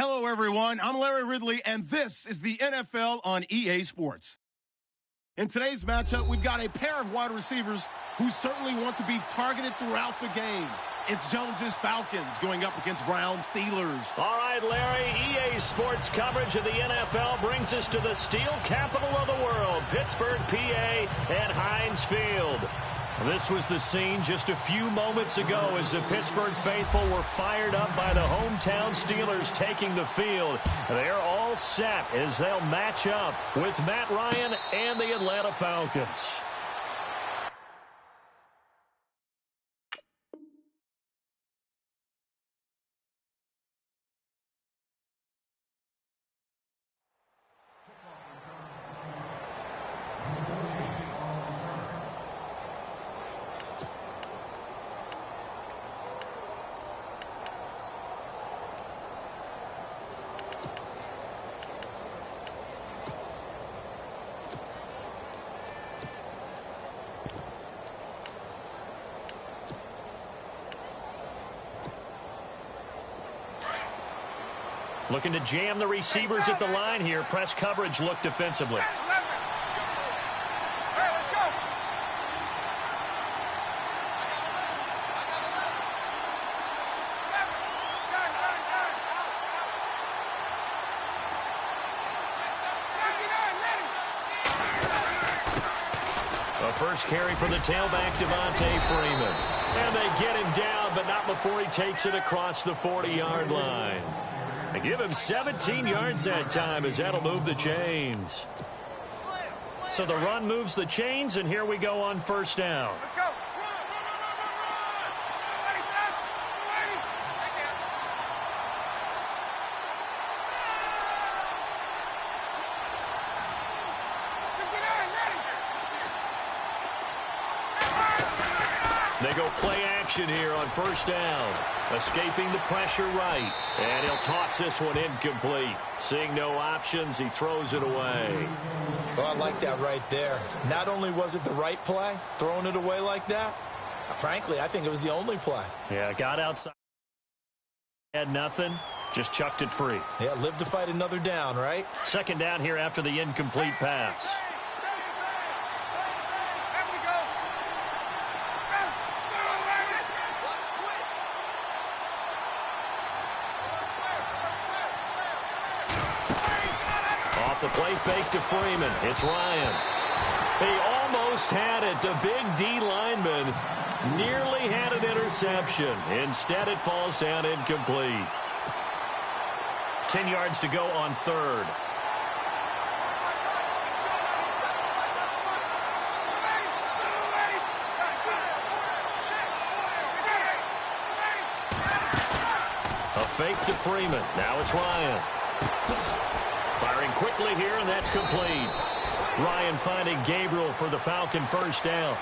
Hello, everyone. I'm Larry Ridley, and this is the NFL on EA Sports. In today's matchup, we've got a pair of wide receivers who certainly want to be targeted throughout the game. It's Jones's Falcons going up against Brown's Steelers. All right, Larry, EA Sports coverage of the NFL brings us to the steel capital of the world, Pittsburgh, PA, at Heinz Field. This was the scene just a few moments ago as the Pittsburgh faithful were fired up by the hometown Steelers taking the field. They're all set as they'll match up with Matt Ryan and the Atlanta Falcons. Looking to jam the receivers at the line here. Press coverage look defensively. A first carry for the tailback, Devontae Freeman. And they get him down, but not before he takes it across the 40-yard line. They give him 17 yards that time as that'll move the chains. So the run moves the chains, and here we go on first down. Let's go. They go play action here on first down. Escaping the pressure right. And he'll toss this one incomplete. Seeing no options, he throws it away. Well, I like that right there. Not only was it the right play, throwing it away like that, frankly, I think it was the only play. Yeah, got outside. Had nothing. Just chucked it free. Yeah, live to fight another down, right? Second down here after the incomplete pass. The play fake to Freeman. It's Ryan. He almost had it. The big D lineman nearly had an interception. Instead, it falls down incomplete. 10 yards to go on third. A fake to Freeman. Now it's Ryan. Firing quickly here, and that's complete. Ryan finding Gabriel for the Falcon first down.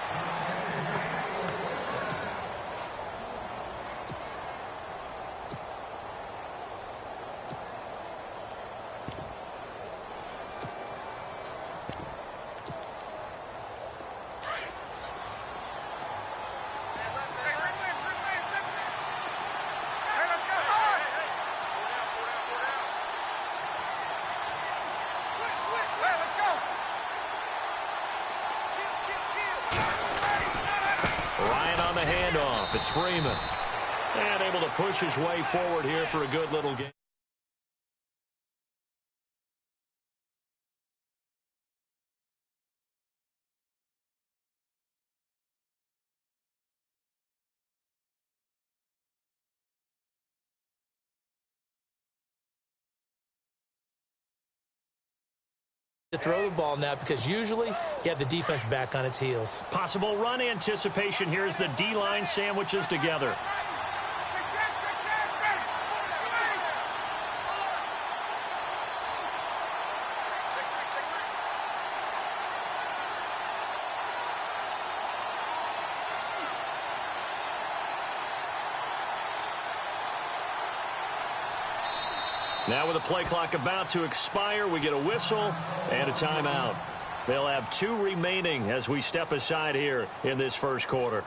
It's Freeman. And able to push his way forward here for a good little game. To throw the ball now because usually you have the defense back on its heels. Possible run anticipation here as the D-line sandwiches together. Now with the play clock about to expire, we get a whistle and a timeout. They'll have 2 remaining as we step aside here in this first quarter.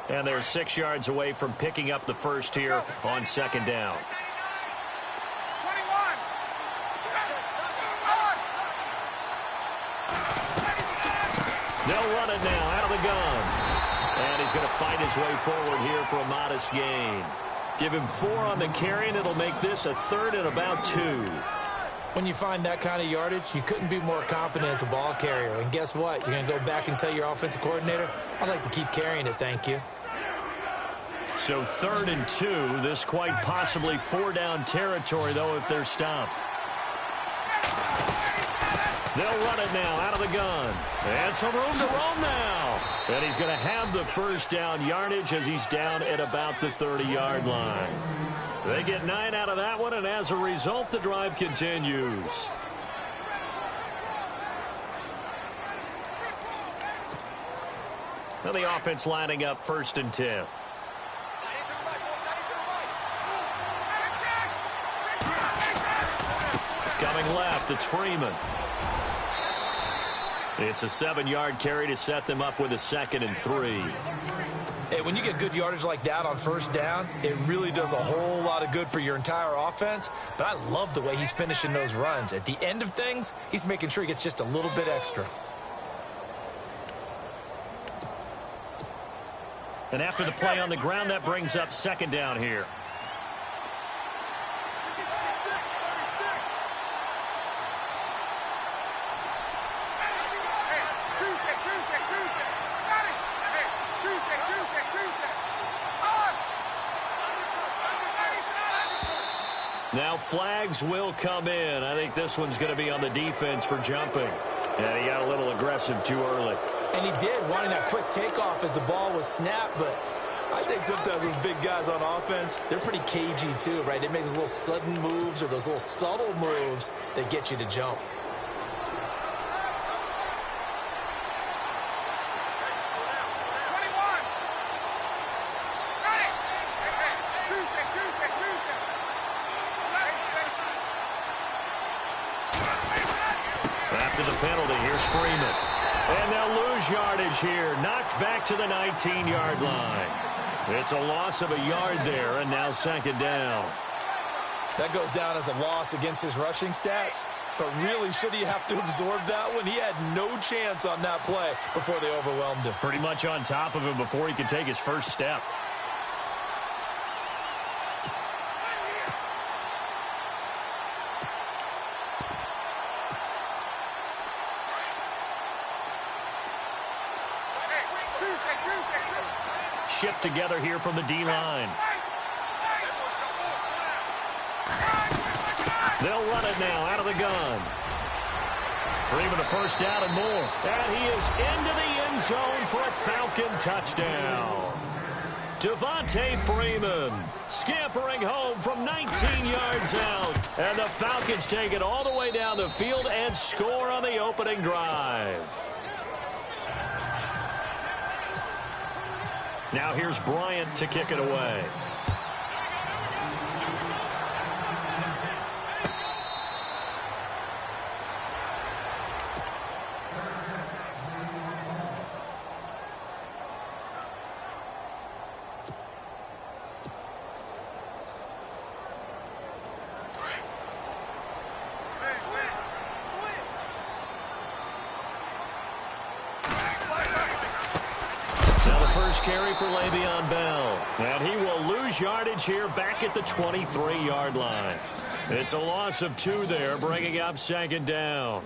And they're 6 yards away from picking up the first here on second down. They'll run it now out of the gun. And he's going to fight his way forward here for a modest gain. Give him 4 on the carry, and it'll make this a 3rd and about 2. When you find that kind of yardage, you couldn't be more confident as a ball carrier. And guess what? You're going to go back and tell your offensive coordinator, I'd like to keep carrying it, thank you. So 3rd and 2. This quite possibly 4-down territory, though, if they're stopped. They'll run it now out of the gun. And some room to roam now. And he's going to have the first down yardage as he's down at about the 30-yard line. They get 9 out of that one, and as a result, the drive continues. Now the offense lining up 1st and 10. Coming left, it's Freeman. It's a 7-yard carry to set them up with a 2nd and 3. Hey, when you get good yardage like that on 1st down, it really does a whole lot of good for your entire offense. But I love the way he's finishing those runs. At the end of things, he's making sure he gets just a little bit extra. And after the play on the ground, that brings up 2nd down here. Now flags will come in. I think this one's going to be on the defense for jumping. And he got a little aggressive too early. And he did, wanting that quick takeoff as the ball was snapped. But I think sometimes those big guys on offense, they're pretty cagey too, right? They make those little sudden moves or those little subtle moves that get you to jump. After the penalty, here's Freeman. And they'll lose yardage here. Knocked back to the 19-yard line. It's a loss of a yard there, and now 2nd down. That goes down as a loss against his rushing stats. But really, should he have to absorb that one? He had no chance on that play before they overwhelmed him. Pretty much on top of him before he could take his first step. Shift together here from the D-line. They'll run it now out of the gun. Freeman a 1st down and more. And he is into the end zone for a Falcon touchdown. Devontae Freeman scampering home from 19 yards out. And the Falcons take it all the way down the field and score on the opening drive. Now here's Bryant to kick it away. Carry for Le'Veon Bell. And he will lose yardage here back at the 23-yard line. It's a loss of 2 there, bringing up 2nd down.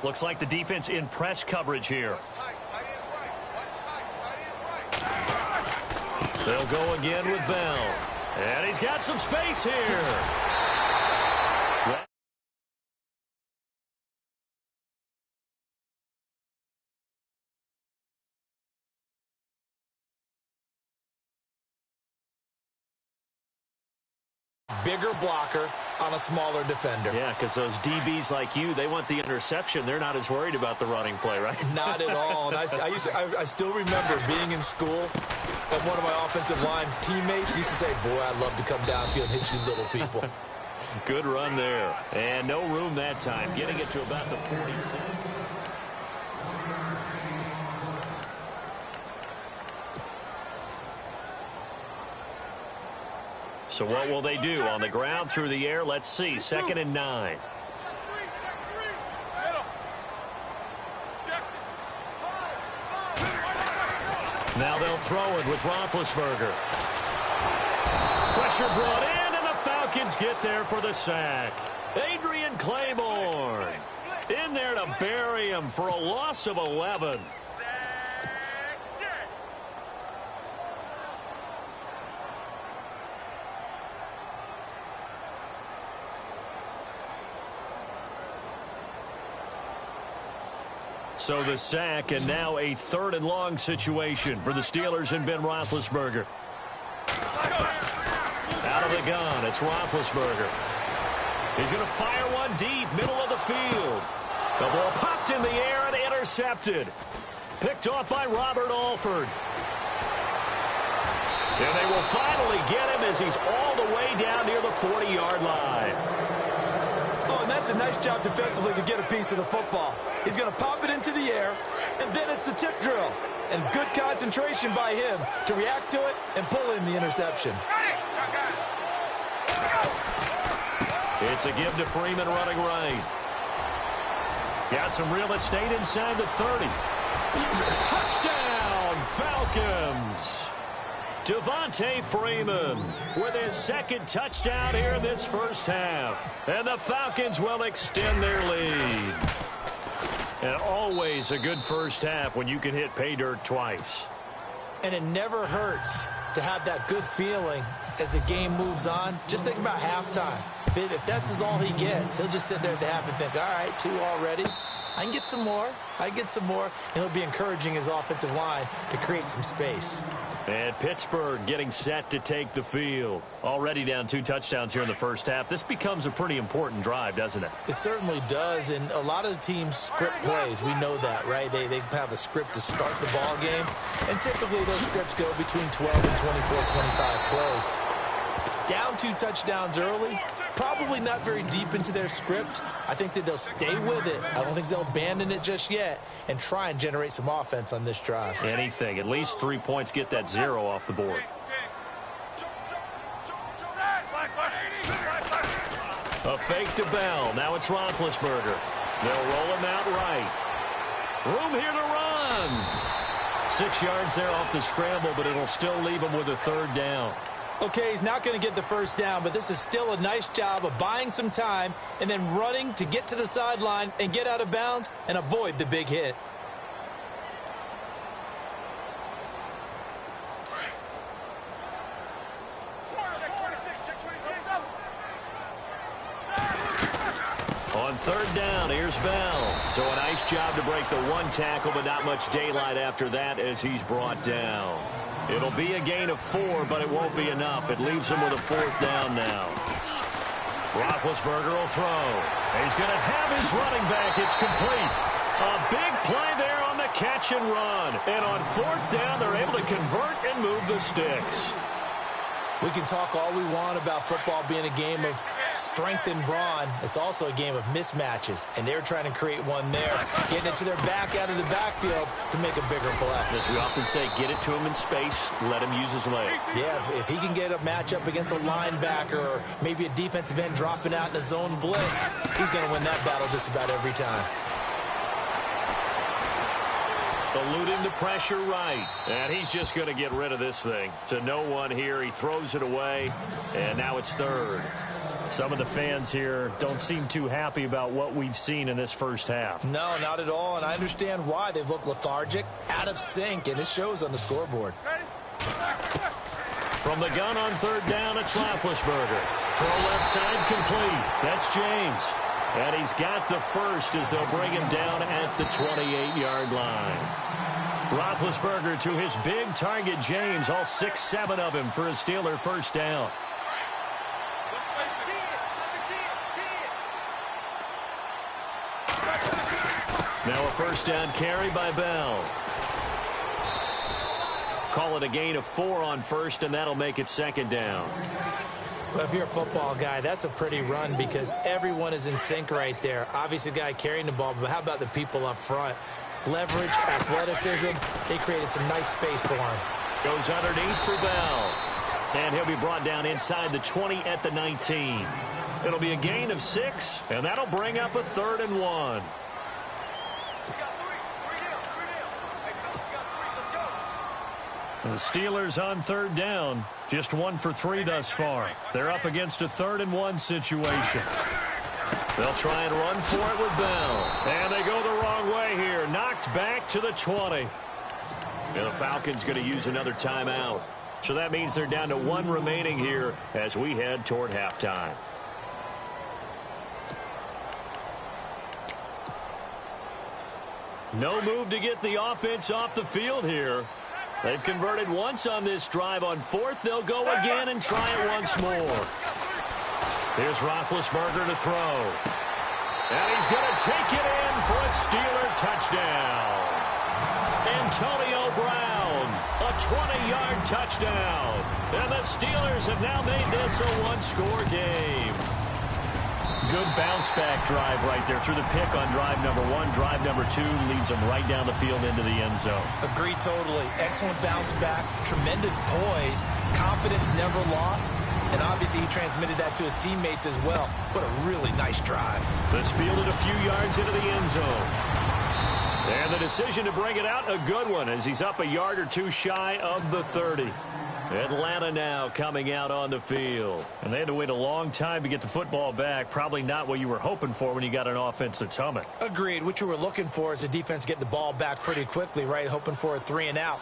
Looks like the defense in press coverage here. They'll go again with Bell. And he's got some space here. Bigger blocker on a smaller defender. Yeah, because those DBs like you, they want the interception. They're not as worried about the running play, right? Not at all. And I still remember being in school, And one of my offensive line teammates used to say, boy, I'd love to come downfield and hit you little people. Good run there. And no room that time, getting it to about the 46. So what will they do? On the ground, through the air, let's see. 2nd and 9. Now they'll throw it with Roethlisberger. Pressure brought in, and the Falcons get there for the sack. Adrian Claiborne in there to bury him for a loss of 11. So the sack, and now a 3rd and long situation for the Steelers and Ben Roethlisberger. Out of the gun, it's Roethlisberger. He's going to fire one deep, middle of the field. The ball popped in the air and intercepted. Picked off by Robert Alford. And they will finally get him as he's all the way down near the 40-yard line. Oh, and that's a nice job defensively to get a piece of the football. He's going to pop it into the air, and then it's the tip drill. And good concentration by him to react to it and pull in the interception. It's a give to Freeman running right. Got some real estate inside the 30. Touchdown, Falcons. Devontae Freeman with his 2nd touchdown here in this first half. And the Falcons will extend their lead. And always a good first half when you can hit pay dirt twice. And it never hurts to have that good feeling as the game moves on. Just think about halftime. If that's all he gets, he'll just sit there at the half and think, all right, 2 already. I can get some more. I can get some more. And he'll be encouraging his offensive line to create some space. And Pittsburgh getting set to take the field. Already down 2 touchdowns here in the first half. This becomes a pretty important drive, doesn't it? It certainly does. And a lot of the teams script plays. We know that, right? They have a script to start the ball game. And typically those scripts go between 12 and 24, 25 plays. Down 2 touchdowns early, probably not very deep into their script. I think that they'll stay with it. I don't think they'll abandon it just yet and try and generate some offense on this drive. Anything. At least 3 points, get that 0 off the board. A fake to Bell. Now it's Roethlisberger. They'll roll him out right. Room here to run. 6 yards there off the scramble, but it'll still leave him with a 3rd down. Okay, he's not going to get the first down, but this is still a nice job of buying some time and then running to get to the sideline and get out of bounds and avoid the big hit. On 3rd down, here's Bell. So a nice job to break the 1 tackle, but not much daylight after that as he's brought down. It'll be a gain of 4, but it won't be enough. It leaves him with a 4th down now. Roethlisberger will throw. He's going to have his running back. It's complete. A big play there on the catch and run. And on 4th down, they're able to convert and move the sticks. We can talk all we want about football being a game of strength and brawn. It's also a game of mismatches, and they're trying to create one there, getting it to their back out of the backfield to make a bigger play. As we often say, get it to him in space, let him use his leg. Yeah, if he can get a matchup against a linebacker or maybe a defensive end dropping out in a zone blitz, he's going to win that battle just about every time. Eluding the pressure right. And he's just going to get rid of this thing. To no one here. He throws it away. And now it's 3rd. Some of the fans here don't seem too happy about what we've seen in this first half. No, not at all. And I understand why. They've looked lethargic, out of sync, and it shows on the scoreboard. From the gun on 3rd down, it's Roethlisberger. Throw left side complete. That's James. And he's got the 1st as they'll bring him down at the 28-yard line. Roethlisberger to his big target, James, all 6-7 of him for a Steeler 1st down. Now a 1st down carry by Bell. Call it a gain of 4 on first, and that'll make it second down. Well, if you're a football guy, that's a pretty run because everyone is in sync right there. Obviously, the guy carrying the ball, but how about the people up front? Leverage, athleticism, they created some nice space for him. Goes underneath for Bell. And he'll be brought down inside the 20 at the 19. It'll be a gain of 6, and that'll bring up a 3rd and 1. The Steelers on 3rd down. Just 1 for 3 thus far. They're up against a 3rd and 1 situation. They'll try and run for it with Bell. And they go the wrong way here. Knocked back to the 20. And the Falcons going to use another timeout. So that means they're down to 1 remaining here as we head toward halftime. No move to get the offense off the field here. They've converted once on this drive. On 4th, they'll go again and try it once more. Here's Roethlisberger to throw. And he's going to take it in for a Steeler touchdown. Antonio Brown, a 20-yard touchdown. And the Steelers have now made this a 1-score game. Good bounce-back drive right there through the pick on drive number 1. Drive number 2 leads them right down the field into the end zone. Agree totally. Excellent bounce back, tremendous poise, confidence never lost, and obviously he transmitted that to his teammates as well. What a really nice drive. This fielded a few yards into the end zone. And the decision to bring it out, a good one, as he's up a yard or 2 shy of the 30. Atlanta now coming out on the field. And they had to wait a long time to get the football back. Probably not what you were hoping for when you got an offense that's humming. Agreed. What you were looking for is the defense get the ball back pretty quickly, right? Hoping for a 3 and out.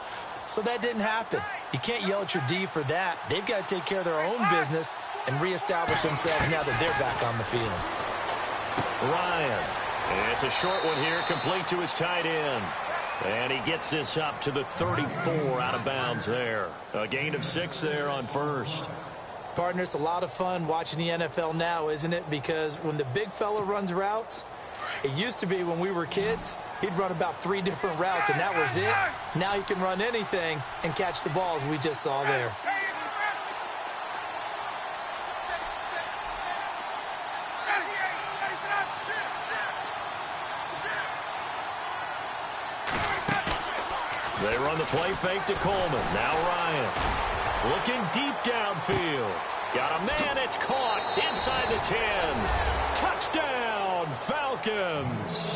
So that didn't happen. You can't yell at your D for that. They've got to take care of their own business and reestablish themselves now that they're back on the field. Ryan. And it's a short one here, complete to his tight end. And he gets this up to the 34 out of bounds there. A gain of 6 there on first. Partner, it's a lot of fun watching the NFL now, isn't it? Because when the big fella runs routes, it used to be when we were kids, he'd run about 3 different routes, and that was it. Now he can run anything and catch the balls we just saw there. They run the play fake to Coleman. Now Ryan. Looking deep downfield. Got a man. It's caught inside the 10. Touchdown, Falcons.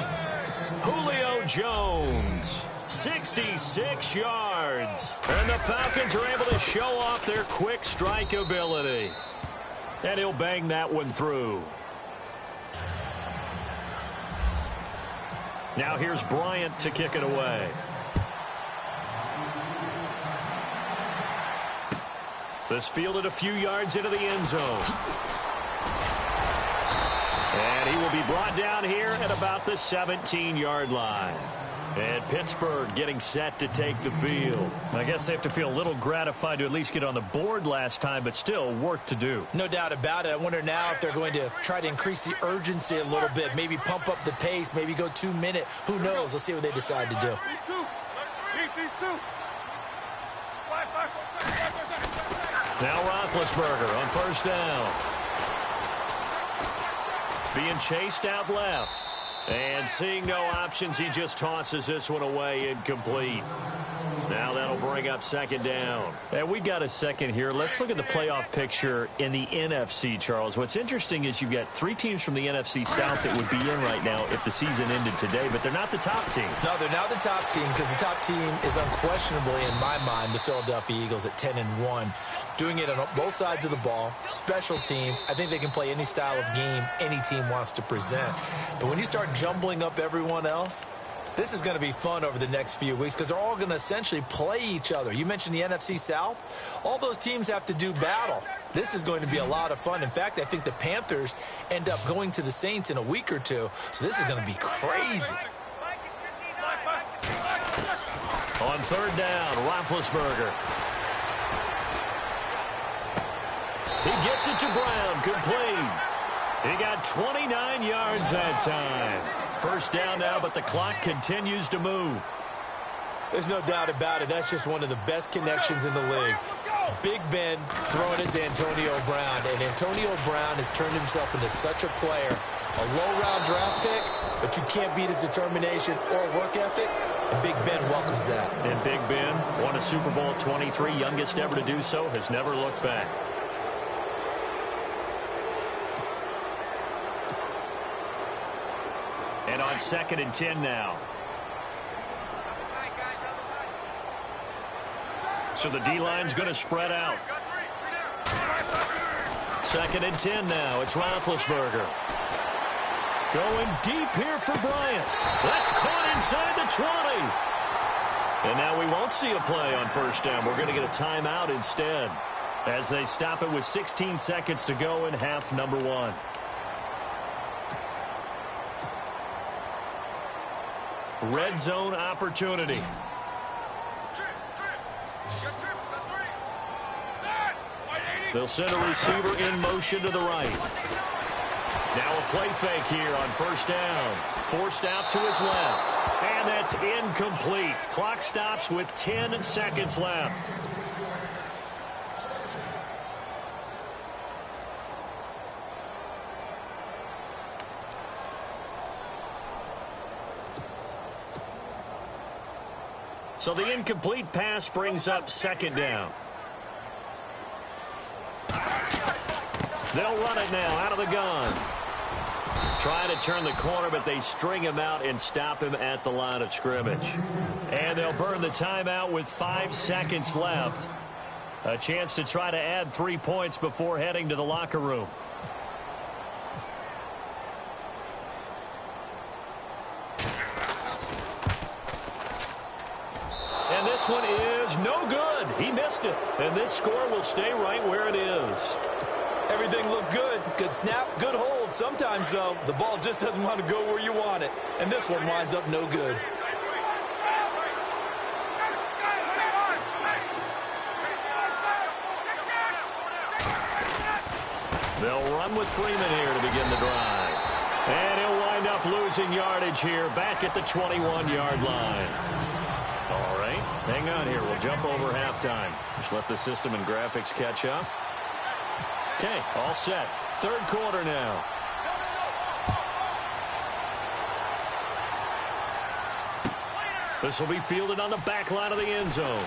Julio Jones. 66 yards. And the Falcons are able to show off their quick strike ability. And he'll bang that one through. Now here's Bryant to kick it away. This fielded a few yards into the end zone. And he will be brought down here at about the 17-yard line. And Pittsburgh getting set to take the field. I guess they have to feel a little gratified to at least get on the board last time, but still work to do. No doubt about it. I wonder now if they're going to try to increase the urgency a little bit, maybe pump up the pace, maybe go 2-minute. Who knows? Let's see what they decide to do. Now Roethlisberger on first down. Being chased out left. And seeing no options, he just tosses this one away, incomplete. Now that'll bring up second down. And we got a second here. Let's look at the playoff picture in the NFC, Charles. What's interesting is you've got 3 teams from the NFC South that would be in right now if the season ended today, but they're not the top team. No, they're not the top team because the top team is unquestionably, in my mind, the Philadelphia Eagles at 10-1. Doing it on both sides of the ball, special teams. I think they can play any style of game any team wants to present. But when you start jumbling up everyone else, this is going to be fun over the next few weeks because they're all going to essentially play each other. You mentioned the NFC South. All those teams have to do battle. This is going to be a lot of fun. In fact, I think the Panthers end up going to the Saints in a week or 2. So this is going to be crazy. On third down, Roethlisberger. He gets it to Brown, complete. He got 29 yards that time. First down now, but the clock continues to move. There's no doubt about it. That's just one of the best connections in the league. Big Ben throwing it to Antonio Brown, and Antonio Brown has turned himself into such a player. A low-round draft pick, but you can't beat his determination or work ethic, and Big Ben welcomes that. And Big Ben won a Super Bowl 23, youngest ever to do so, has never looked back. And on 2nd and 10 now. So the D-line's going to spread out. 2nd and 10 now. It's Roethlisberger. Going deep here for Bryant. That's caught inside the 20. And now we won't see a play on 1st down. We're going to get a timeout instead as they stop it with 16 seconds to go in half number 1. Red zone opportunity. They'll send a receiver in motion to the right. Now a play fake here on 1st down. Forced out to his left. And that's incomplete. Clock stops with 10 seconds left. So the incomplete pass brings up 2nd down. They'll run it now out of the gun. Trying to turn the corner, but they string him out and stop him at the line of scrimmage. And they'll burn the timeout with 5 seconds left. A chance to try to add 3 points before heading to the locker room. And this one is no good. He missed it. And this score will stay right where it is. Everything looked good. Good snap, good hold. Sometimes, though, the ball just doesn't want to go where you want it. And this one winds up no good. They'll run with Freeman here to begin the drive. And he'll wind up losing yardage here back at the 21-yard line. All right, hang on here. We'll jump over halftime. Just let the system and graphics catch up. Okay, all set. 3rd quarter now. This will be fielded on the back line of the end zone.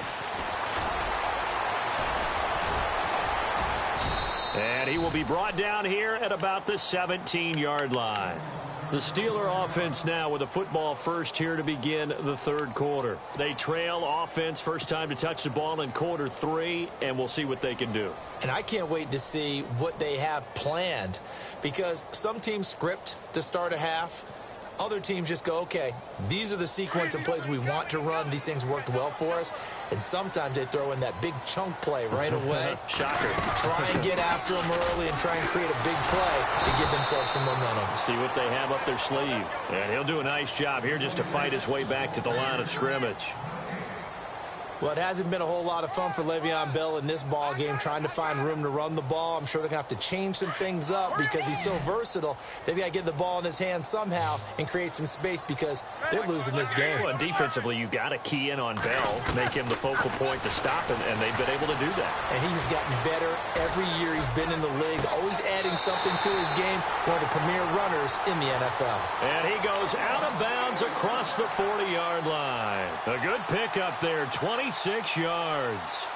And he will be brought down here at about the 17-yard line. The Steeler offense now with a football first here to begin the 3rd quarter. They trail offense, first time to touch the ball in quarter 3, and we'll see what they can do. And I can't wait to see what they have planned, because some teams script to start a half. Other teams just go, okay, these are the sequence of plays we want to run. These things worked well for us. And sometimes they throw in that big chunk play right away. Shocker. Try and get after them early and try and create a big play to give themselves some momentum. See what they have up their sleeve. And he'll do a nice job here just to fight his way back to the line of scrimmage. Well, it hasn't been a whole lot of fun for Le'Veon Bell in this ball game, trying to find room to run the ball. I'm sure they're going to have to change some things up because he's so versatile. They've got to get the ball in his hands somehow and create some space because they're losing this game. Well, defensively, you got to key in on Bell, make him the focal point to stop him, and they've been able to do that. And he's gotten better every year he's been in the league, always adding something to his game, one of the premier runners in the NFL. And he goes out of bounds across the 40-yard line. A good pickup there, 26 yards.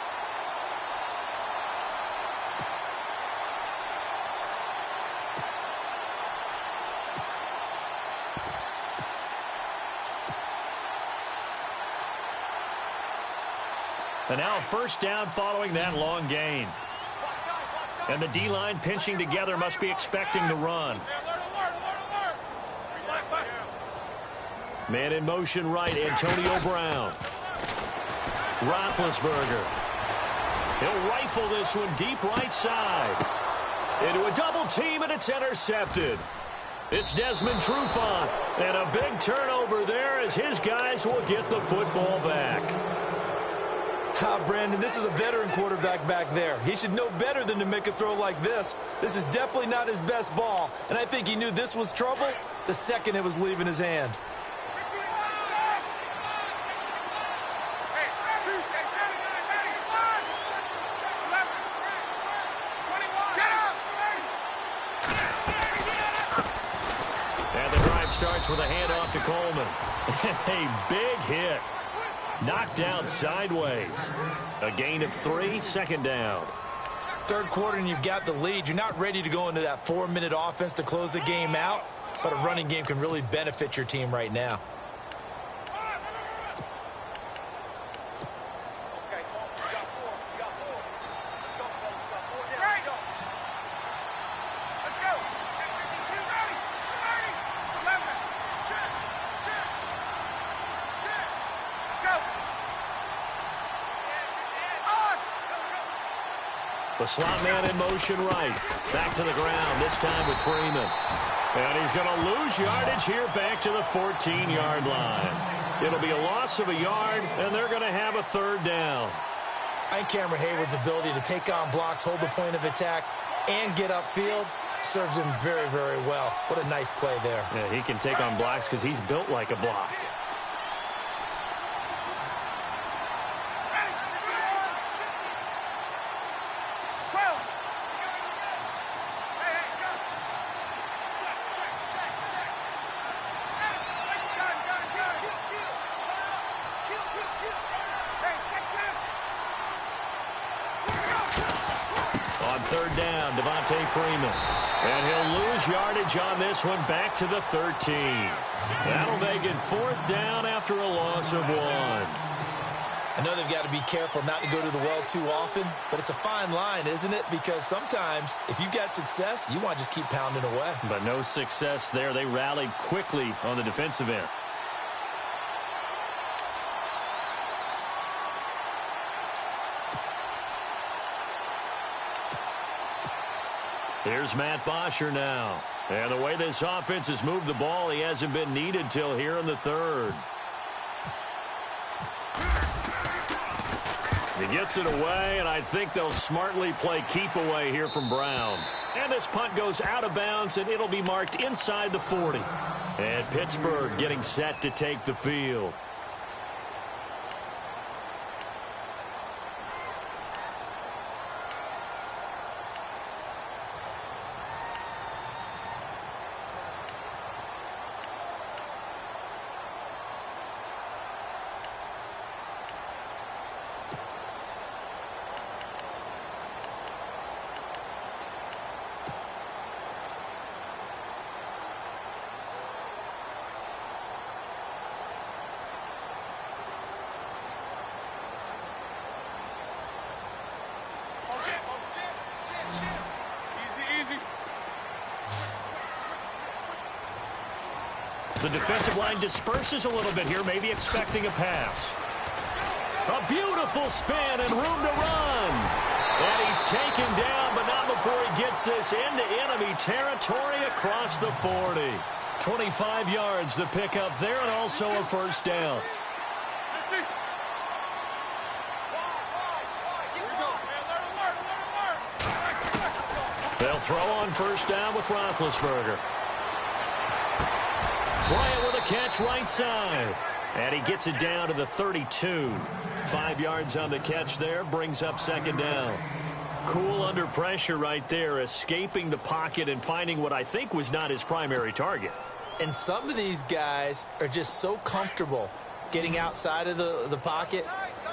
And now a first down following that long gain. And the D-line pinching together must be expecting the run. Man in motion right, Antonio Brown. Roethlisberger. He'll rifle this one deep right side. Into a double team, and it's intercepted. It's Desmond Trufant. And a big turnover there as his guys will get the football back. Brandon, this is a veteran quarterback back there. He should know better than to make a throw like this. This is definitely not his best ball, and I think he knew this was trouble the second it was leaving his hand. with a handoff to Coleman. A big hit. Knocked down sideways. A gain of 3, second down. Third quarter and you've got the lead. You're not ready to go into that 4-minute offense to close the game out, but a running game can really benefit your team right now. The slot man in motion right. Back to the ground, this time with Freeman. And he's going to lose yardage here back to the 14-yard line. It'll be a loss of a yard, and they're going to have a third down. I think Cameron Hayward's ability to take on blocks, hold the point of attack, and get upfield serves him very, very well. What a nice play there. Yeah, he can take on blocks because he's built like a block. Third down, Freeman. And he'll lose yardage on this one back to the 13. That'll make it fourth down after a loss of 1. I know they've got to be careful not to go to the well too often, but it's a fine line, isn't it? Because sometimes if you've got success, you want to just keep pounding away. But no success there. They rallied quickly on the defensive end. Here's Matt Bosher now. And the way this offense has moved the ball, he hasn't been needed till here in the third. He gets it away, and I think they'll smartly play keep away here from Brown. And this punt goes out of bounds, and it'll be marked inside the 40. And Pittsburgh getting set to take the field. The defensive line disperses a little bit here, maybe expecting a pass. A beautiful spin and room to run. And he's taken down, but not before he gets this into enemy territory across the 40. 25 yards the pickup there, and also a first down. They'll throw on first down with Roethlisberger. Bryant with a catch right side. And he gets it down to the 32. 5 yards on the catch there, brings up second down. Cool under pressure right there, escaping the pocket and finding what I think was not his primary target. And some of these guys are just so comfortable getting outside of the pocket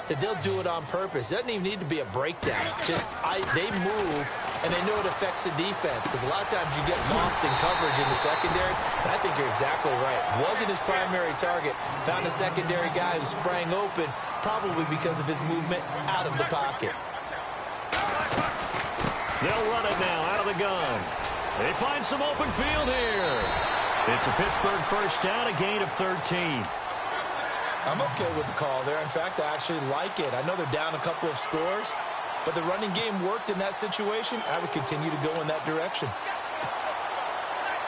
that they'll do it on purpose. It doesn't even need to be a breakdown. They move, and they know it affects the defense, because a lot of times you get lost in coverage in the secondary, and I think you're exactly right. Wasn't his primary target. Found a secondary guy who sprang open, probably because of his movement out of the pocket. They'll run it now out of the gun. They find some open field here. It's a Pittsburgh first down, a gain of 13. I'm okay with the call there. In fact, I actually like it. I know they're down a couple of scores, but the running game worked in that situation. I would continue to go in that direction.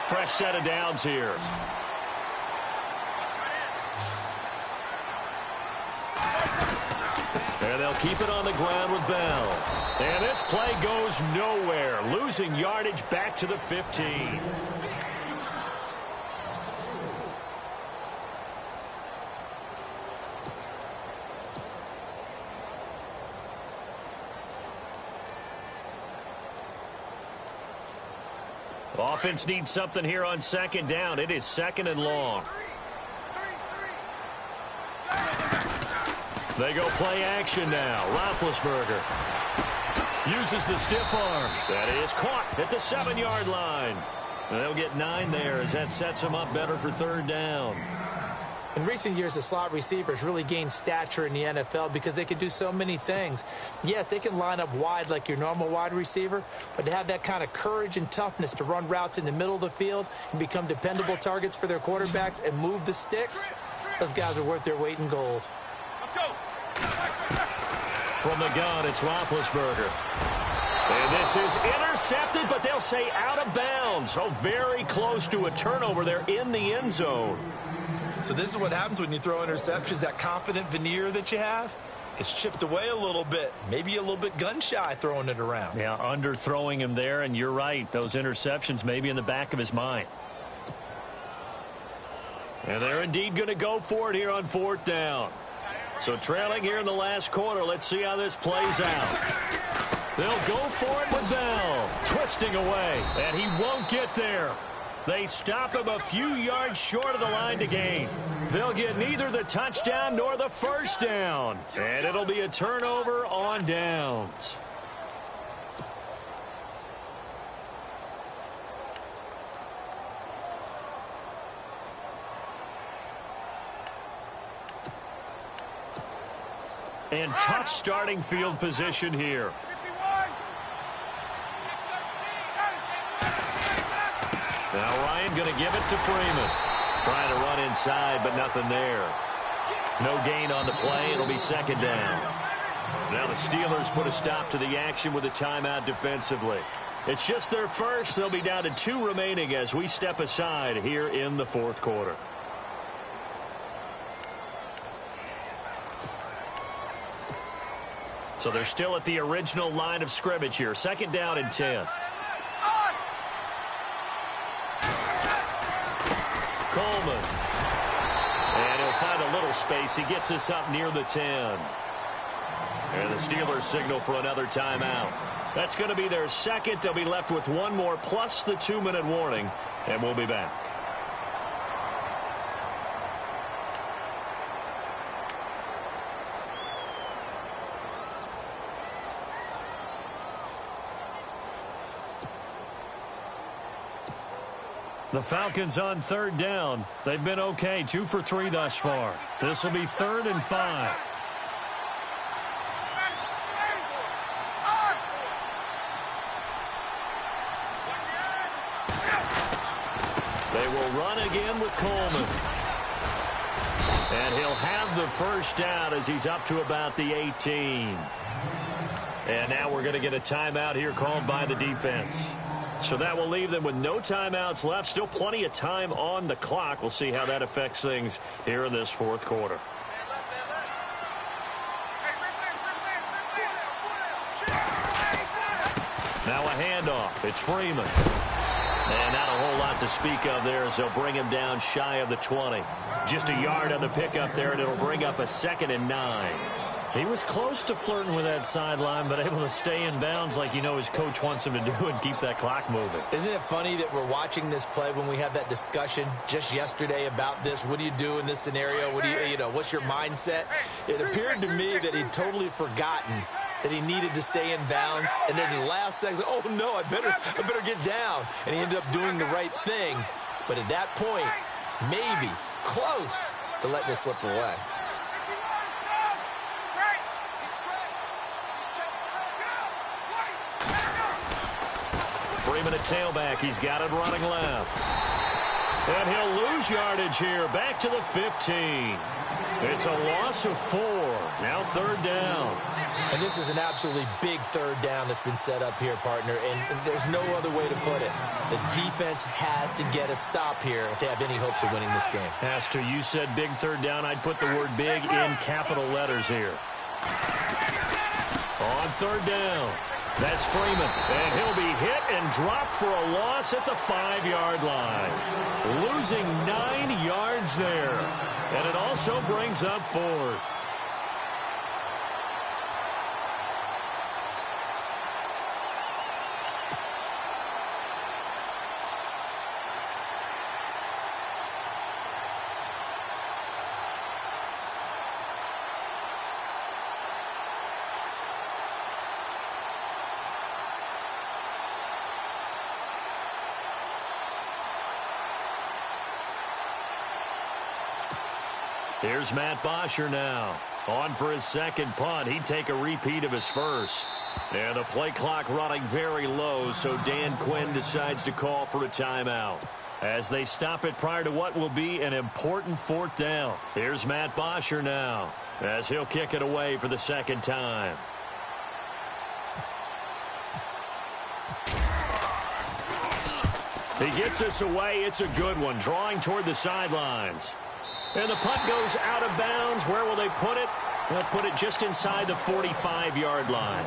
Fresh set of downs here. And they'll keep it on the ground with Bell. And this play goes nowhere, losing yardage back to the 15. Offense needs something here on second down. It is second and long. They go play action now. Roethlisberger uses the stiff arm. That is caught at the 7-yard line. And they'll get 9 there as that sets them up better for third down. In recent years, the slot receivers really gained stature in the NFL because they can do so many things. Yes, they can line up wide like your normal wide receiver, but to have that kind of courage and toughness to run routes in the middle of the field and become dependable targets for their quarterbacks and move the sticks, those guys are worth their weight in gold. Let's go. From the gun, it's Roethlisberger. And this is intercepted, but they'll say out of bounds. So very close to a turnover there in the end zone. So this is what happens when you throw interceptions. That confident veneer that you have gets chipped away a little bit. Maybe a little bit gun-shy throwing it around. Yeah, underthrowing him there, and you're right. Those interceptions may be in the back of his mind. And they're indeed going to go for it here on fourth down. So trailing here in the last quarter. Let's see how this plays out. They'll go for it with Bell. Twisting away, and he won't get there. They stop him a few yards short of the line to gain. They'll get neither the touchdown nor the first down. And it'll be a turnover on downs. And tough starting field position here. Now Ryan going to give it to Freeman. Trying to run inside, but nothing there. No gain on the play. It'll be second down. Now the Steelers put a stop to the action with a timeout defensively. It's just their first. They'll be down to 2 remaining as we step aside here in the fourth quarter. So they're still at the original line of scrimmage here. Second down and 10. Coleman. And he'll find a little space. He gets us up near the 10. And the Steelers signal for another timeout. That's going to be their second. They'll be left with 1 more plus the 2-minute warning. And we'll be back. The Falcons on third down. They've been okay, 2 for 3 thus far. This will be 3rd and 5. They will run again with Coleman. And he'll have the first down as he's up to about the 18. And now we're going to get a timeout here called by the defense. So that will leave them with no timeouts left. Still plenty of time on the clock. We'll see how that affects things here in this fourth quarter. Now a handoff. It's Freeman. And not a whole lot to speak of there as they'll bring him down shy of the 20. Just a yard on the pickup there, and it'll bring up a 2nd and 9. He was close to flirting with that sideline, but able to stay in bounds like you know his coach wants him to do and keep that clock moving. Isn't it funny that we're watching this play when we had that discussion just yesterday about this? What do you do in this scenario? What do you know, what's your mindset? It appeared to me that he'd totally forgotten that he needed to stay in bounds. And then the last second, oh, no, I better get down. And he ended up doing the right thing. But at that point, maybe close to letting it slip away. Freeman at tailback. He's got it running left. And he'll lose yardage here. Back to the 15. It's a loss of 4. Now third down. And this is an absolutely big third down that's been set up here, partner. And there's no other way to put it. The defense has to get a stop here if they have any hopes of winning this game. Pastor, you said big third down. I'd put the word big in capital letters here. On third down. That's Freeman, and he'll be hit and dropped for a loss at the 5-yard line. Losing 9 yards there, and it also brings up 4th. Here's Matt Bosher now. On for his second punt. He'd take a repeat of his first. And the play clock running very low, so Dan Quinn decides to call for a timeout as they stop it prior to what will be an important fourth down. Here's Matt Bosher now as he'll kick it away for the second time. He gets this away. It's a good one, drawing toward the sidelines. And the punt goes out of bounds. Where will they put it? They'll put it just inside the 45-yard line.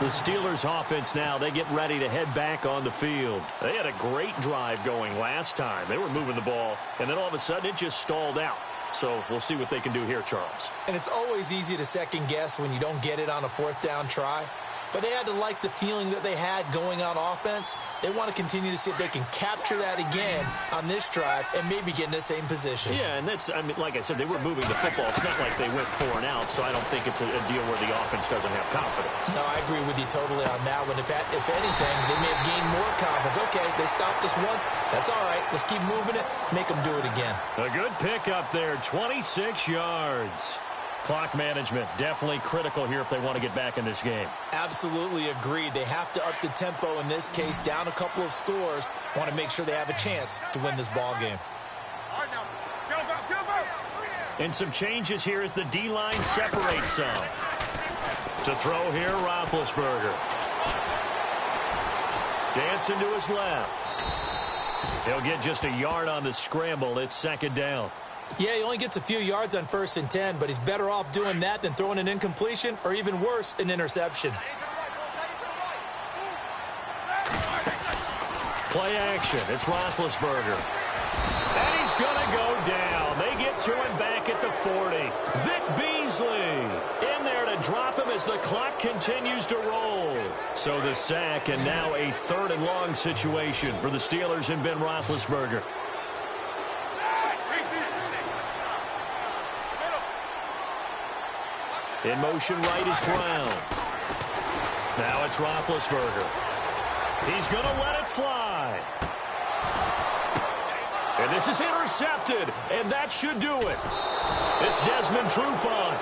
The Steelers offense now, they get ready to head back on the field. They had a great drive going last time. They were moving the ball, and then all of a sudden it just stalled out. So we'll see what they can do here, Charles. And it's always easy to second guess when you don't get it on a fourth down try. But they had to like the feeling that they had going on offense. They want to continue to see if they can capture that again on this drive and maybe get in the same position. Yeah, and that's, I mean, like I said, they were moving the football. It's not like they went 4 and out, so I don't think it's a deal where the offense doesn't have confidence. No, I agree with you totally on that one. If anything, they may have gained more confidence. Okay, they stopped us once. That's all right. Let's keep moving it. Make them do it again. A good pickup there, 26 yards. Clock management definitely critical here if they want to get back in this game. Absolutely agreed. They have to up the tempo in this case, down a couple of scores. Want to make sure they have a chance to win this ball game. And some changes here as the D-line separates some. To throw here, Roethlisberger. Dancing to his left. He'll get just a yard on the scramble. It's second down. Yeah, he only gets a few yards on 1st and 10, but he's better off doing that than throwing an incompletion or even worse, an interception. Play action. It's Roethlisberger. And he's going to go down. They get to him back at the 40. Vic Beasley in there to drop him as the clock continues to roll. So the sack and now a 3rd and long situation for the Steelers and Ben Roethlisberger. In motion right is Brown. Now it's Roethlisberger. He's going to let it fly. And this is intercepted, and that should do it. It's Desmond Trufant.